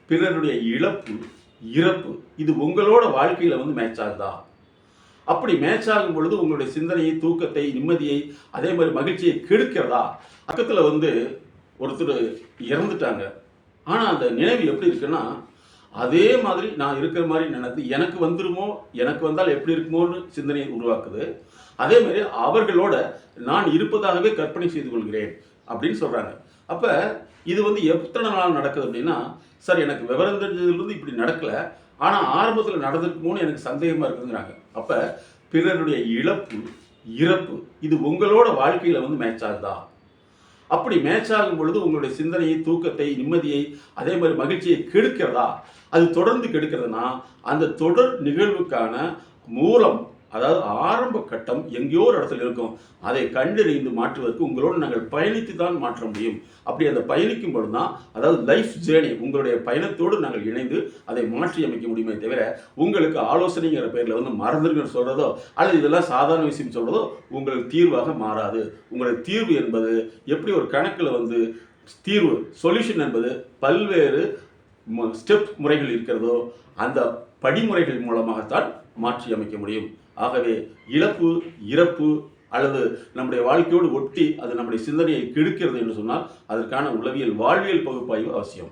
பிறருடைய இழப்பு, இறப்பு இது உங்களோட வாழ்க்கையில் வந்து மேட்ச் ஆகுதா? அப்படி மேட்ச் ஆகும் பொழுது உங்களுடைய சிந்தனையை, தூக்கத்தை, நிம்மதியை, அதே மாதிரி மகிழ்ச்சியை கெடுக்கிறதா? பக்கத்தில் வந்து ஒருத்தர் இறந்துட்டாங்க. ஆனால் அந்த நினைவு எப்படி இருக்குன்னா, அதே மாதிரி நான் இருக்கிற மாதிரி நினைத்து எனக்கு வந்துருமோ, எனக்கு வந்தால் எப்படி இருக்குமோன்னு சிந்தனையை உருவாக்குது. அதே மாதிரி அவர்களோட நான் இருப்பதாகவே கற்பனை செய்து கொள்கிறேன் அப்படின்னு சொல்கிறாங்க. அப்போ இது வந்து எத்தனை நாள் நடக்குது அப்படின்னா, சார் எனக்கு விவரம் தெரிஞ்சதுலேருந்து இப்படி நடக்கலை, ஆனால் ஆரம்பத்தில் நடந்திருக்குமோன்னு எனக்கு சந்தேகமாக இருக்குதுங்கிறாங்க. அப்போ பிறருடைய இழப்பு, இறப்பு இது உங்களோட வாழ்க்கையில் வந்து மேட்ச் ஆகுதா? அப்படி மேட்ச் ஆகும் பொழுது உங்களுடைய சிந்தனையை, தூக்கத்தை, நிம்மதியை, அதே மாதிரி மகிழ்ச்சியை கெடுக்கிறதா? அது தொடர்ந்து கெடுக்கிறதுனா அந்த தொடர் நிகழ்வுக்கான மூலம், அதாவது ஆரம்ப கட்டம் எங்கேயோ ஒரு இடத்துல இருக்கும். அதை கண்டறிந்து மாற்றுவதற்கு உங்களோடு நாங்கள் பயணித்து தான் மாற்ற முடியும். அப்படி அந்த பயணிக்கும் பொழுது தான், அதாவது லைஃப் ஜேர்னி, உங்களுடைய பயணத்தோடு நாங்கள் இணைந்து அதை மாற்றி அமைக்க முடியுமே தவிர, உங்களுக்கு ஆலோசனைங்கிற பேரில் வந்து மறந்துருங்கன்னு சொல்கிறதோ அல்லது இதெல்லாம் சாதாரண விஷயம் சொல்கிறதோ உங்களுக்கு தீர்வாக மாறாது. உங்களுடைய தீர்வு என்பது எப்படி ஒரு கணக்கில் வந்து தீர்வு, சொல்யூஷன் என்பது பல்வேறு ஸ்டெப் முறைகள் இருக்கிறதோ அந்த படிமுறைகள் மூலமாகத்தான் மாற்றி அமைக்க முடியும். ஆகவே இழப்பு, இறப்பு அல்லது நம்முடைய வாழ்க்கையோடு ஒட்டி அது நம்முடைய சிந்தனையை கெடுக்கிறது என்று சொன்னால் அதற்கான உளவியல், வாழ்வியல் பகுப்பாய்வு அவசியம்.